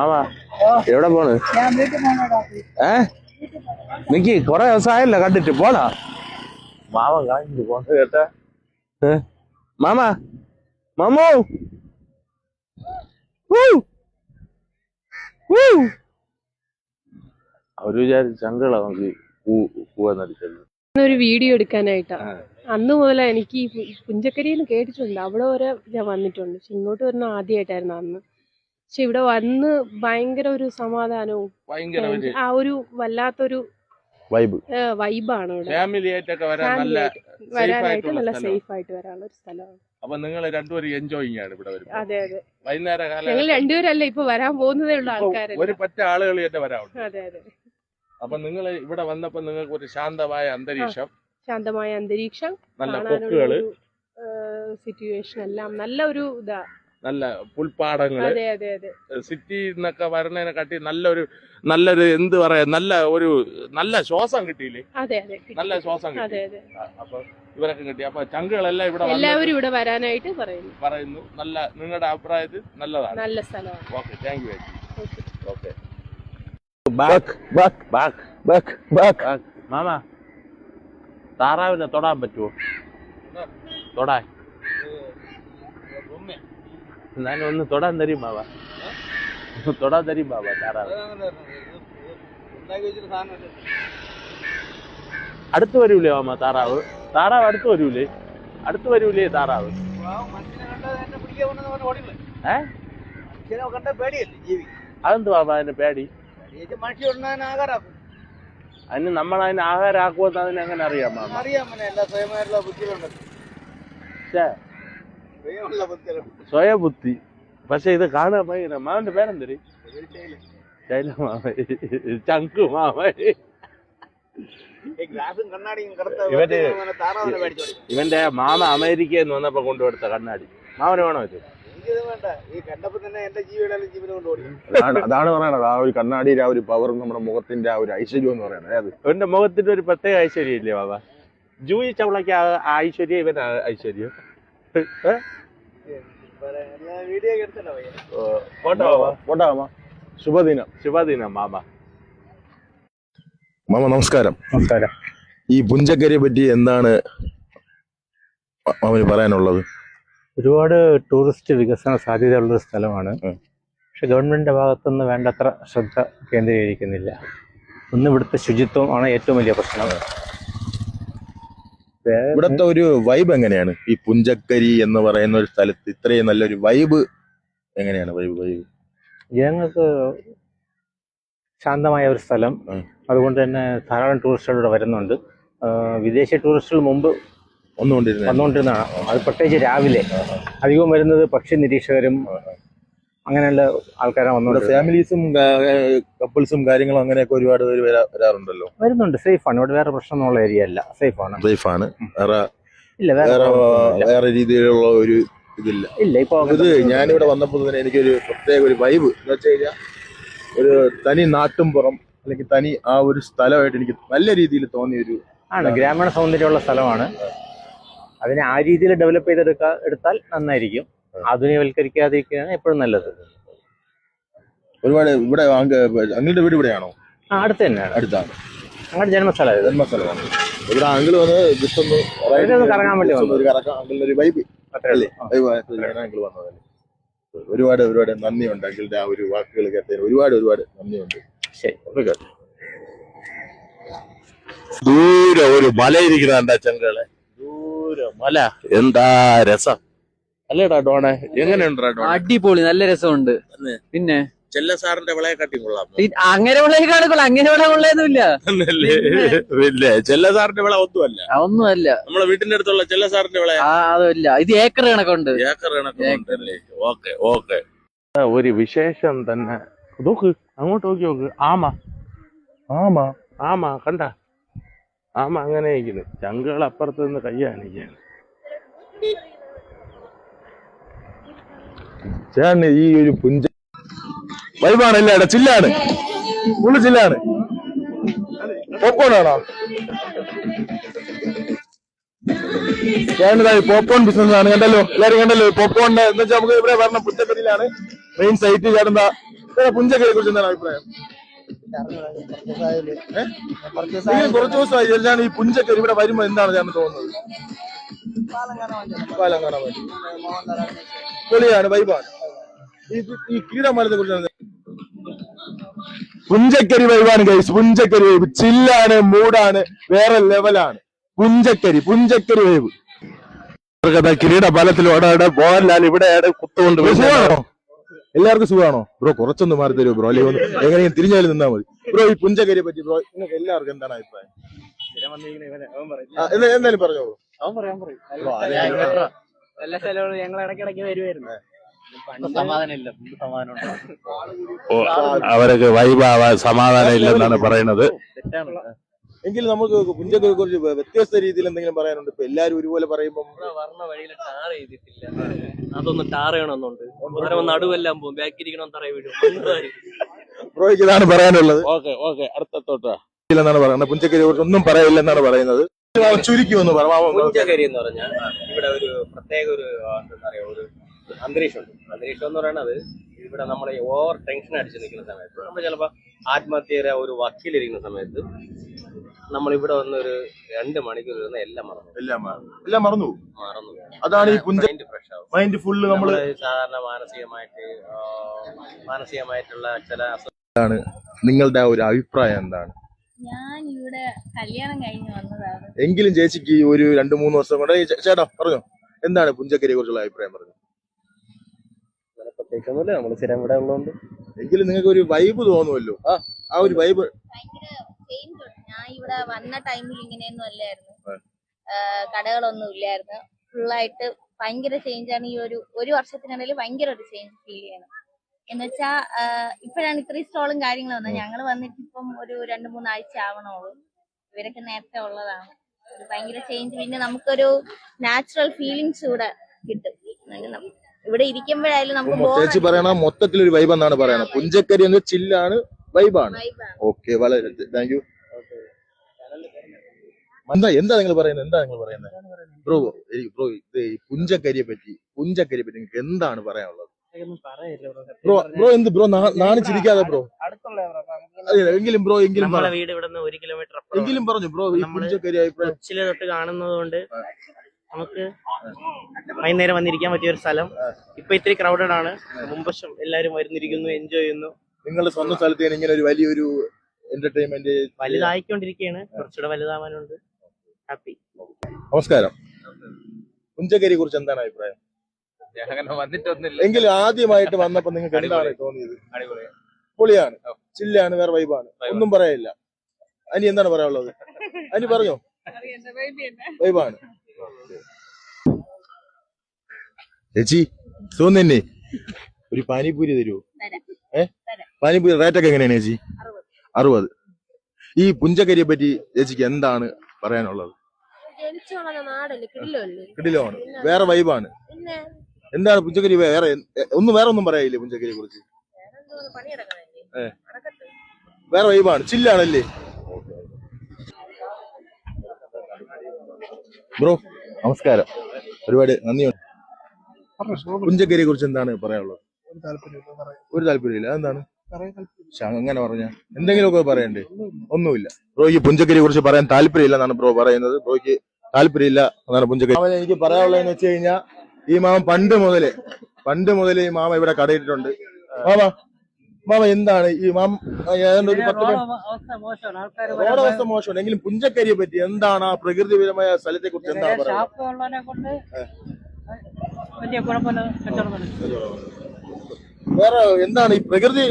ആവാ എവിടെ പോണ്? നിക്ക് കൊറേ ദിവസമായല്ലോ കണ്ടിട്ട്. പോണാ മാമ കാണിട്ട് പോണ കേട്ടാ. മാമ മാമോ അവര് വിചാരിച്ച ചങ്കള നമുക്ക് പൂവെന്നടിച്ചത്. ഒരു വീഡിയോ എടുക്കാനായിട്ടാ. അന്ന് മുതലേ എനിക്ക് ഈ പുഞ്ചക്കരിന്ന് കേട്ടിട്ടുണ്ട്, അവിടെ വരെ ഞാൻ വന്നിട്ടുണ്ട്. പക്ഷെ ഇങ്ങോട്ട് വരുന്ന ആദ്യമായിട്ടായിരുന്നു അന്ന്. പക്ഷെ ഇവിടെ വന്ന് ഭയങ്കര ഒരു സമാധാനവും ആ ഒരു വല്ലാത്തൊരു വൈബാണ് ഇവിടെ. വരാനായിട്ട് നല്ല സേഫ് ആയിട്ട് വരാനുള്ള ഒരു സ്ഥലമാണ്. അപ്പൊ നിങ്ങൾ രണ്ടുപേരും എൻജോയിങ് ആണ് ഇവിടെ വരുന്നത്. അതെ അതെ, വൈകുന്നേരം കാലം ഞങ്ങൾ രണ്ടുപേരല്ല ഇപ്പൊ വരാൻ പോകുന്നതേ ഉള്ള ആൾക്കാർ. ഒരു പറ്റ ആളുകൾ തന്നെ വരാറുണ്ട്. അതെ അതെ. അപ്പൊ നിങ്ങൾ ഇവിടെ വന്നപ്പോ നിങ്ങൾക്ക് ഒരു ശാന്തമായ അന്തരീക്ഷം, നല്ല കൊക്കുകള്, സിറ്റുവേഷൻ എല്ലാം നല്ല ഒരു ഇതാ, നല്ല പുൽപ്പാടങ്ങള്. അതെ അതെ അതെ. സിറ്റി എന്നൊക്കെ വരണതിനെ കാട്ടി നല്ലൊരു എന്ത് പറയാ, നല്ല ശ്വാസം കിട്ടിയില്ലേ? അതെ അതെ, നല്ല ശ്വാസം കിട്ടി. അപ്പൊ ഇവരൊക്കെ കിട്ടി. അപ്പൊ ചങ്കുകളെല്ലാം എല്ലാവരും ഇവിടെ വരാനായിട്ട് പറയുന്നു. നല്ല നിങ്ങളുടെ അഭിപ്രായത്തിൽ നല്ലതാണ്, നല്ല സ്ഥലമാണ്. Okay, thank you. Okay mama, താറാവിനെ തൊടാൻ പറ്റുമോ? തൊടാൻ എന്നാലും ഒന്ന് തൊടാൻ തരും മാവ, തൊടാൻ തരും മാവ താറാവ്. അടുത്ത് വരൂലേ മാമ താറാവ്? അടുത്ത് വരൂലേ താറാവ്? അതെന്ത് മാമ അതിന് പേടി? അതിന് നമ്മളതിന് ആഹാരമാക്കുമെന്ന് അതിനെങ്ങനെ അറിയാം മാമ? സ്വയബുദ്ധി. പക്ഷെ ഇത് കാണാൻ ഭയങ്കര. മാമന്റെ പേരെന്തര്? ശൈല മാമ, ചങ്കു മാമ. ഇവന്റെ മാമ അമേരിക്കയിൽ നിന്ന് വന്നപ്പോ കൊണ്ടുകൊടുത്ത കണ്ണാടി. മാമന് വേണോ ഇത്? അതാണ് പറയണത്, ആ ഒരു കണ്ണാടിയുടെ ആ ഒരു പവർ, നമ്മുടെ മുഖത്തിന്റെ ആ ഒരു ഐശ്വര്യം എന്ന് പറയണത്. ഇവന്റെ മുഖത്തിന്റെ ഒരു പ്രത്യേക ഐശ്വര്യം ഇല്ലേ ബാബ? ജൂയി ചവളക്ക് ഐശ്വര്യം, ഇവന്റെ ഐശ്വര്യം. ശുഭദിനം മാമ. മാമ നമസ്കാരം. ഈ പുഞ്ചക്കരിയെ പറ്റി എന്താണ് മാമന് പറയാനുള്ളത്? ഒരുപാട് ടൂറിസ്റ്റ് വികസന സാധ്യതയുള്ളൊരു സ്ഥലമാണ്. പക്ഷെ ഗവൺമെന്റിന്റെ ഭാഗത്തുനിന്ന് വേണ്ടത്ര ശ്രദ്ധ കേന്ദ്രീകരിക്കുന്നില്ല. ഒന്ന് ഇവിടുത്തെ ശുചിത്വമാണ് ഏറ്റവും വലിയ പ്രശ്നം. ഇവിടുത്തെ ഒരു വൈബ് എങ്ങനെയാണ്? ഈ പുഞ്ചക്കരി എന്ന് പറയുന്ന ഒരു സ്ഥലത്ത് ഇത്രയും നല്ലൊരു വൈബ് എങ്ങനെയാണ്? വൈബ് ജനങ്ങൾക്ക് ശാന്തമായ ഒരു സ്ഥലം. അതുകൊണ്ട് തന്നെ ധാരാളം ടൂറിസ്റ്റുകൾ ഇവിടെ വരുന്നുണ്ട്. വിദേശ ടൂറിസ്റ്റുകൾ മുമ്പ് വന്നുകൊണ്ടിരുന്നതാണ്. അത് പ്രത്യേകിച്ച് രാവിലെ അധികവും വരുന്നത് പക്ഷി നിരീക്ഷകരും അങ്ങനെയുള്ള ആൾക്കാരാണ് വന്നുകൊണ്ട്. ഫാമിലീസും കപ്പിൾസും കാര്യങ്ങളും അങ്ങനെയൊക്കെ ഒരുപാട് പേര് വരാറുണ്ടല്ലോ. വരുന്നുണ്ട്. സേഫാണ് ഇവിടെ, വേറെ പ്രശ്നമുള്ള ഏരിയ അല്ല. സേഫാണ്. വേറെ രീതിയിലുള്ള ഒരു ഇതില്ല. ഇപ്പൊ ഇത് ഞാനിവിടെ വന്നപ്പോൾ തന്നെ എനിക്കൊരു പ്രത്യേക ഒരു വൈബ് എന്ന് വെച്ച് കഴിഞ്ഞാൽ ഒരു തനി നാട്ടുംപുറം അല്ലെങ്കിൽ തനി ആ ഒരു സ്ഥലമായിട്ട് എനിക്ക് നല്ല രീതിയിൽ തോന്നിയൊരു ആണ്. ഗ്രാമീണ സൗന്ദര്യമുള്ള സ്ഥലമാണ്. അതിനെ ആ രീതിയിൽ ഡെവലപ്പ് ചെയ്തെടുത്താൽ നന്നായിരിക്കും. ആധുനികവൽക്കരിക്കാതിരിക്കുകയാണ് എപ്പോഴും നല്ലത്. ഒരുപാട് ഇവിടെ അങ്കിളുടെ വീട് ഇവിടെയാണോ? അടുത്ത് തന്നെയാണ്. അടുത്താണ്. ഞങ്ങളുടെ ജന്മസ്ഥലമാണ്. ഇവിടെ അങ്കിള് വന്ന് ജസ്റ്റ് ഒന്ന് കറങ്ങാൻ വേണ്ടി വന്നു. അങ്കിളിന്റെ ഒരു വൈബ് അല്ലേ അങ്കിൾ വന്നതല്ലേ. ഒരുപാട് നന്ദിയുണ്ട് അങ്കിളുടെ ആ ഒരു വാക്കുകൾ കേട്ടതിന്. ഒരുപാട് നന്ദിയുണ്ട്. ശരി. ദൂരെ ഒരു മല ഇരിക്കുന്ന ചങ്കളെ, ദൂരെ മല. എന്താ രസം അല്ലേടാ ഡോണെ? എങ്ങനെയുണ്ടാ ഡോണെ? അടിപൊളി, നല്ല രസമുണ്ട്. പിന്നെ ചെല്ല സാറിന്റെ വിളയെ കാട്ടി കൊള്ളാം. അങ്ങനെ വിളയെക്കാട് കൊള്ളാം. അങ്ങനെ വിള കൊള്ളയൊന്നുമില്ല. ചെല്ല സാറിന്റെ വിള ഒന്നുമല്ല. നമ്മളെ വീട്ടിന്റെ അടുത്തുള്ള ചെല്ല സാറിന്റെ വിള അതല്ല. ഇത് ഏക്കർ കണക്കുണ്ട്. ഓക്കെ. ഒരു വിശേഷം തന്നെ. നോക്ക്, അങ്ങോട്ട് നോക്ക്. ആമ കണ്ട? ആമ അങ്ങനെ ഇരിക്കുന്നു. ചങ്കുകൾ അപ്പുറത്ത് നിന്ന് കയ്യാണിക്കാണ്. ചേട്ടന് ഈ ഒരു പുഞ്ച വൈബാണ്. ഇല്ല ചില്ലാണ്, ഫുള്ള് ചില്ലാണ്. പോപ്കോണാണോ ചേട്ടൻ? പോപ്കോൺ ബിസിനസ് ആണ്. കണ്ടല്ലോ, എല്ലാരും കണ്ടല്ലോ പോപ്കോണിന്റെ എന്ന് വെച്ചാൽ നമുക്ക് ഇവിടെ വരണം. പുഞ്ചക്കരിയിലാണ് മെയിൻ സൈറ്റ്. ചേട്ടൻ പുഞ്ചക്കരിയെ കുറിച്ച് എന്താണ് അഭിപ്രായം? കുറച്ച് ദിവസമായി എല്ലാം ഈ പുഞ്ചക്കരി ഇവിടെ വരുമ്പോ എന്താണ് ഞാൻ തോന്നുന്നത്? പാലം കാണാൻ പറ്റും, പൊളിയാണ്, വൈബാണ്. ഈ കീടമലത്തെ കുറിച്ചാണ് പുഞ്ചക്കരി വൈബാണ് ഗൈസ്. പുഞ്ചക്കരി വൈബ് ചില്ലാണ്, മൂടാണ്, വേറെ ലെവലാണ്. പുഞ്ചക്കരി വൈബ്. കിരീട ബലത്തിലോടെ മോഹൻലാൽ ഇവിടെ കുത്തുകൊണ്ട് എല്ലാവർക്കും സുഖമാണോ ബ്രോ? കുറച്ചൊന്ന് മാറി തരുമോ ബ്രോ? അല്ലെങ്കിൽ എങ്ങനെയും തിരിഞ്ഞാലും നിന്നാ മതി ബ്രോ. ഈ പുഞ്ചക്കരിയെ പറ്റി ബ്രോ നിങ്ങൾക്ക് എല്ലാവർക്കും എന്താണ് അഭിപ്രായം? എന്തായാലും പറഞ്ഞോ ബ്രോ. എല്ലാ സ്ഥലങ്ങളും ഞങ്ങൾ ഇടയ്ക്കിടയ്ക്ക് വരുമായിരുന്നു. അവരൊക്കെ വൈബാവാൻ സമാധാനം ഇല്ലെന്നാണ് പറയുന്നത്. എങ്കിലും നമുക്ക് പുഞ്ചക്കരിയെ കുറിച്ച് വ്യത്യസ്ത രീതിയിൽ എന്തെങ്കിലും പറയാനുണ്ട്? ഇപ്പൊ എല്ലാരും ഒരുപോലെ പറയുമ്പോൾ പറഞ്ഞ വഴിയിൽ ടാർ ചെയ്തിട്ടില്ല, അതൊന്ന് ടാർ ചെയ്യണമെന്നുണ്ട്. നടുവെല്ലാം പോകും, ബാക്കിരിക്കണം, തറ വീഴും. ബ്രോയ്ക്ക് ഇതാണ് പറയാനുള്ളത്. ഓക്കെ അടുത്തോട്ടാ എന്നാണ് പറയുന്നത്. പുഞ്ചക്കരിയെ കുറിച്ച് ഒന്നും പറയില്ലെന്നാണ് പറയുന്നത്. ചുരുക്കി ഒന്ന് പറയാം. പുഞ്ചക്കരി എന്ന് പറഞ്ഞാൽ ഇവിടെ ഒരു പ്രത്യേക ഒരു എന്താ പറയാ ഒരു അന്തരീക്ഷമുണ്ട്. അന്തരീക്ഷം എന്ന് പറയുന്നത് ഇവിടെ നമ്മൾ ഓവർ ടെൻഷൻ അടിച്ച് നിൽക്കുന്ന സമയത്ത്, നമ്മൾ ചിലപ്പോൾ ആത്മഹത്യയുടെ ഒരു വക്കീലിരിക്കുന്ന സമയത്ത് നമ്മൾ ഇവിടെ വന്ന് ഒരു 2 മണിക്കൂർ ഇരുന്ന് എല്ലാം മറന്നു. അതാണ് ഈ മൈൻഡ് ഫ്രഷ് ആവും. മൈൻഡ് ഫുള്ള് നമ്മള് സാധാരണ മാനസികമായിട്ടുള്ള ചില ആണ്. നിങ്ങളുടെ ഒരു അഭിപ്രായം എന്താണ്? ഞാൻ ഇവിടെ കല്യാണം കഴിഞ്ഞ് വന്നതാണ്. എങ്കിലും ചേച്ചിക്ക് ഒരു 2-3 വർഷം കൊണ്ട് ചേട്ടാ പറഞ്ഞോ, എന്താണ് പുഞ്ചക്കരിയെ കുറിച്ചുള്ള അഭിപ്രായം? പറഞ്ഞു. പ്രത്യേകിച്ചൊന്നുമില്ല, നമ്മൾ സ്ഥിരം ഇവിടെ ഉള്ളതുകൊണ്ട്. എങ്കിലും നിങ്ങൾക്ക് ഒരു വൈബ് തോന്നുമല്ലോ. ആ ഒരു വൈബ് ഭയങ്കര ചേഞ്ച് ഉണ്ട്. ഞാൻ ഇവിടെ വന്ന ടൈമിൽ ഇങ്ങനെയൊന്നും അല്ലായിരുന്നു, കടകളൊന്നും ഇല്ലായിരുന്നു. ഫുള്ളായിട്ട് ഭയങ്കര ചേഞ്ചാണ്. ഈ ഒരു വർഷത്തിനിടയിൽ ഭയങ്കര ഒരു ചേഞ്ച് ഫീൽ ചെയ്യണം. എന്നുവെച്ചാ ഇപ്പോഴാണ് ഇത്രയും സ്റ്റോളും കാര്യങ്ങളും വന്നത്. ഞങ്ങൾ വന്നിട്ട് ഇപ്പം ഒരു 2-3 ആഴ്ച ആവണുള്ളൂ. ഇവരൊക്കെ നേരത്തെ ഉള്ളതാണ്. ഒരു ഭയങ്കര ചേഞ്ച്. പിന്നെ നമുക്കൊരു നാച്ചുറൽ ഫീലിങ്സ് ഇവിടെ കിട്ടും. ഇവിടെ ഇരിക്കുമ്പോഴായാലും നമുക്ക് ചേച്ചി പറയണ മൊത്തത്തിലൊരു വൈബ് എന്നാണ് പറയണത്. പുഞ്ചക്കരി എന്ന് ചില്ലാണ്, വൈബാണ്. ഓക്കെ, വളരെ താങ്ക് യു. എന്താ നിങ്ങൾ പറയുന്നത്? ബ്രോ ഇത് പുഞ്ചക്കരിയെ പറ്റി നിങ്ങൾക്ക് എന്താണ് പറയാനുള്ളത്? ബ്രോ നാണിച്ചിരിക്കാതെ ബ്രോ. എങ്കിലും വീട് ഇവിടെ 1 കിലോമീറ്റർ എങ്കിലും പറഞ്ഞു ബ്രോ. ഈ പുഞ്ചക്കരി അഭിപ്രായം കൊച്ചിലെ തൊട്ട് കാണുന്നത് നമുക്ക് വൈകുന്നേരം വന്നിരിക്കാൻ പറ്റിയ ഒരു സ്ഥലം. ഇപ്പൊ ഇത്തിരി ക്രൗഡഡ് ആണ്. മുമ്പശം എല്ലാരും വരുന്നിരിക്കുന്നു, എൻജോയ് ചെയ്യുന്നു. നിങ്ങളുടെ സ്വന്തം സ്ഥലത്ത് ഇങ്ങനെ ഒരു വലിയൊരു എന്റർടൈൻമെന്റ് വലുതായിക്കൊണ്ടിരിക്കുകയാണ്. കുറച്ചുകൂടെ വലുതാവാനുണ്ട്. ഹാപ്പി. നമസ്കാരം. പുഞ്ചക്കരിയെ കുറിച്ച് എന്താണ് അഭിപ്രായം? വന്നിട്ടൊന്നുമില്ല. എങ്കിലും ആദ്യമായിട്ട് വന്നപ്പോ നിങ്ങൾക്ക് എന്താണ് തോന്നിയത്? പൊളിയാണ്, ചില്ലാണ്, വേറെ വൈബാണ്, ഒന്നും പറയില്ല. അനി എന്താണ് പറയാനുള്ളത്? അനി പറഞ്ഞോ. വൈബാണ്. ചേച്ചി തോന്നുന്നേ ഒരു പാനിപൂരി തരുമോ? പാനിപൂരി റേറ്റൊക്കെ എങ്ങനെയാണ് ചേച്ചി? 60. ഈ പുഞ്ചക്കരിയെ പറ്റി ചേച്ചിക്ക് എന്താണ് പറയാനുള്ളത്? കിടിലമാണ്, വേറെ വൈബാണ്. എന്താണ് പുഞ്ചക്കരി? വേറെ ഒന്നും പറയാനില്ലേ പുഞ്ചക്കരിയെ കുറിച്ച്? വേറെ വൈബാണ്, ചില്ലാണല്ലേ ബ്രോ? നമസ്കാരം, ഒരുപാട് നന്ദിയുണ്ട്. പുഞ്ചക്കരിയെ കുറിച്ച് എന്താണ് പറയാനുള്ളത്? ഒരു താല്പര്യമില്ല. അതെന്താണ് അങ്ങനെ പറഞ്ഞ എന്തെങ്കിലുമൊക്കെ പറയണ്ടേ? ഒന്നുമില്ല. ബ്രോയ്ക്ക് പുഞ്ചക്കരിയെ കുറിച്ച് പറയാൻ താല്പര്യമില്ല എന്നാണ് ബ്രോ പറയുന്നത്. ബ്രോയ്ക്ക് താല്പര്യമില്ല എന്നാണ് പുഞ്ചക്കരി. എനിക്ക് പറയാനുള്ളതെന്ന് വെച്ച് കഴിഞ്ഞാൽ, ഈ മാമ പണ്ട് മുതലേ ഈ മാമ ഇവിടെ കടയിട്ടിട്ടുണ്ട്. മാമ എന്താണ് ഈ മാമ ഏതാണ്ട് ഒരു 10 റോഡവസ്ഥ മോശമാണ്. എങ്കിലും പുഞ്ചക്കരിയെ പറ്റി എന്താണ്, ആ പ്രകൃതിപരമായ സ്ഥലത്തെ കുറിച്ച് എന്താണ് പറയുന്നത്? വേറെ എന്താണ് ഈ പ്രകൃതി?